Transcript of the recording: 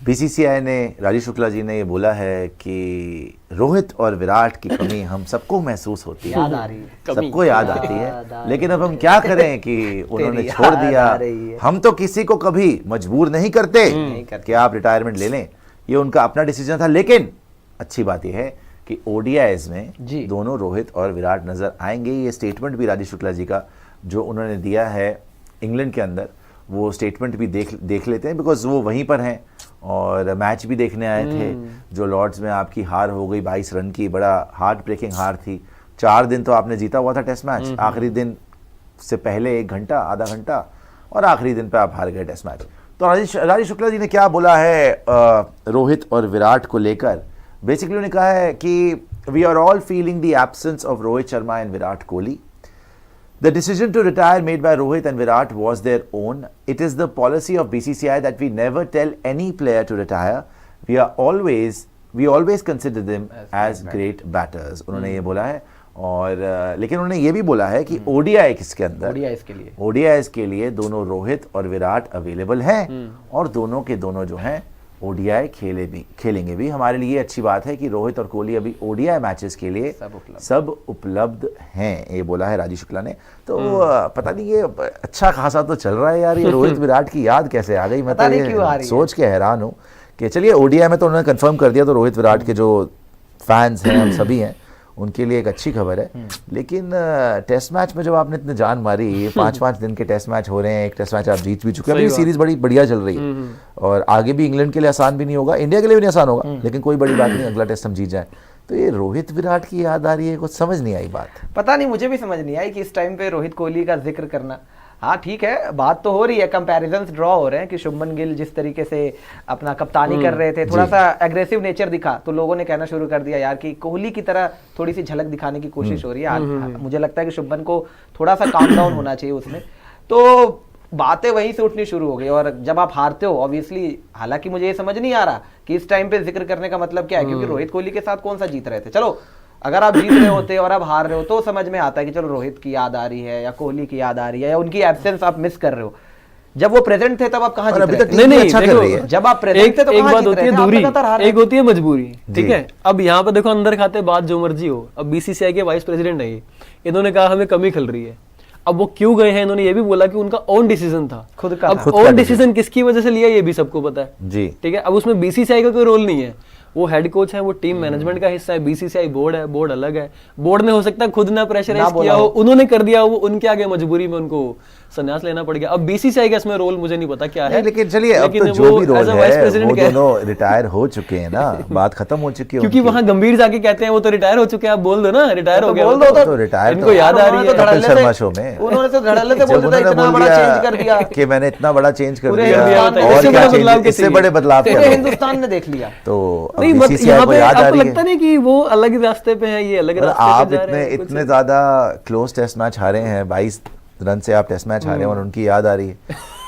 BCCI ने, राजीव शुक्ला जी ने ये बोला है कि रोहित और विराट की कमी हम सबको महसूस होती है, याद आ रही है, सबको याद आती है, लेकिन अब हम क्या करें कि उन्होंने छोड़ दिया। हम तो किसी को कभी मजबूर नहीं करते कि आप रिटायरमेंट ले लें, ये उनका अपना डिसीजन था। लेकिन अच्छी बात यह है कि ओडीआईज में दोनों रोहित और विराट नजर आएंगे। ये स्टेटमेंट भी राजीव शुक्ला जी का जो उन्होंने दिया है इंग्लैंड के अंदर, वो स्टेटमेंट भी देख लेते हैं, बिकॉज वो वहीं पर हैं और मैच भी देखने आए थे। जो लॉर्ड्स में आपकी हार हो गई 22 रन की, बड़ा हार्ट ब्रेकिंग हार थी। 4 दिन तो आपने जीता हुआ था टेस्ट मैच, आखिरी दिन से पहले 1 घंटा, आधा घंटा, और आखिरी दिन पे आप हार गए टेस्ट मैच। तो राजीव शुक्ला जी ने क्या बोला है रोहित और विराट को लेकर? बेसिकली उन्होंने कहा है कि we are all feeling the absence of Rohit Sharma and Virat Kohli. The decision to retire made by Rohit and Virat was their own. It is the policy of BCCI that we never tell any player to retire. We always consider them as great batters. उन्होंने ये बोला है। और लेकिन उन्होंने ये भी बोला है कि ओडीआई किसके अंदर, ओडीआई के लिए दोनों रोहित और विराट अवेलेबल हैं और दोनों के दोनों जो हैं ओडीआई खेलेंगे भी। हमारे लिए अच्छी बात है कि रोहित और कोहली अभी ओडीआई मैचेस के लिए सब उपलब्ध हैं, ये बोला है राजीव शुक्ला ने। तो पता नहीं ये अच्छा खासा तो चल रहा है यार, ये रोहित विराट की याद कैसे आ गई, मैं तो ये सोच के हैरान हूँ कि चलिए ओडीआई में तो उन्होंने कंफर्म कर दिया, तो रोहित विराट के जो फैंस हैं हम सभी हैं उनके लिए एक अच्छी खबर है। लेकिन टेस्ट मैच में जब आपने इतने जान मारी, 5-5 दिन के टेस्ट मैच हो रहे हैं, एक टेस्ट मैच आप जीत भी चुके हैं, सीरीज बड़ी बढ़िया चल रही है और आगे भी इंग्लैंड के लिए आसान भी नहीं होगा, इंडिया के लिए भी नहीं आसान होगा, लेकिन कोई बड़ी बात नहीं, अगला टेस्ट हम जीत जाए। तो ये रोहित विराट की याद आ रही है, कुछ समझ नहीं आई बात। पता नहीं, मुझे भी समझ नहीं आई कि इस टाइम पे रोहित कोहली का जिक्र करना। हाँ ठीक है, बात तो हो रही है, कंपैरिजंस ड्रॉ हो रहे हैं कि शुभमन गिल जिस तरीके से अपना कप्तानी कर रहे थे, थोड़ा सा एग्रेसिव नेचर दिखा, तो लोगों ने कहना शुरू कर दिया यार कि कोहली की तरह थोड़ी सी झलक दिखाने की कोशिश हो रही है। मुझे लगता है कि शुभमन को थोड़ा सा काम डाउन होना चाहिए उसमें। तो बातें वहीं से उठनी शुरू हो गई। और जब आप हारते हो ऑब्वियसली, हालांकि मुझे ये समझ नहीं आ रहा कि इस टाइम पे जिक्र करने का मतलब क्या है, क्योंकि रोहित कोहली के साथ कौन सा जीत रहे थे। चलो अगर आप जीत रहे होते और आप हार रहे हो तो समझ में आता है कि चलो रोहित की याद आ रही है या कोहली की याद आ रही है या उनकी एब्सेंस आप मिस कर रहे हो। जब वो प्रेजेंट थे तब आप कहां जीत रहे थे? नहीं अच्छा कर रही है। जब आप प्रेजेंट थे तो एक बात होती है दूरी, एक होती है मजबूरी, ठीक है। अब यहाँ पे देखो अंदर खाते बात जो मर्जी हो, अब बीसीसीआई के वाइस प्रेसिडेंट है ये, इन्होंने कहा हमें कमी खल रही है। अब वो क्यों गए हैं, इन्होंने ये भी बोला कि उनका ओन डिसीजन था, खुद का। अब ओन डिसीजन किसकी वजह से लिया ये भी सबको पता है जी, ठीक है। अब उसमें बीसीसीआई का कोई रोल नहीं है, वो हेड कोच है, वो टीम मैनेजमेंट का हिस्सा है, बीसीसीआई बोर्ड है, बोर्ड अलग है। बोर्ड ने हो सकता है खुद ना प्रेशराइज किया हो, उन्होंने कर दिया, वो उनके आगे मजबूरी में उनको संन्यास लेना पड़ गया। अब बीसीसीआई का इसमें रोल मुझे नहीं पता क्या है, लेकिन चलिए अब तो जो भी रोल है वो दोनों रिटायर हो चुके हैं ना, बात खत्म हो चुकी है। क्योंकि वहां गंभीर जाके कहते हैं वो तो रिटायर हो चुके हैं, आप बोल दो ना रिटायर हो गया, बोल दो तो रिटायर। इनको याद आ रही है कपिल शर्मा शो में उन्होंने तो धड़ल्ले से बोल दिया इतना बड़ा चेंज कर दिया कि मैंने इतना बड़ा चेंज कर दिया और क्या चेंज, इससे बड़े बदलाव हिंदुस्तान ने देख लिया। तो बीसीसीआई को याद आ रही है, लगता नहीं कि वो अलग रास्ते पे है, ये अलग रास्ते आप इतने ज्यादा क्लोज टेस्ट मैच हारे हैं, 22 रन से आप टेस्ट मैच हारे हैं और उनकी याद आ रही है।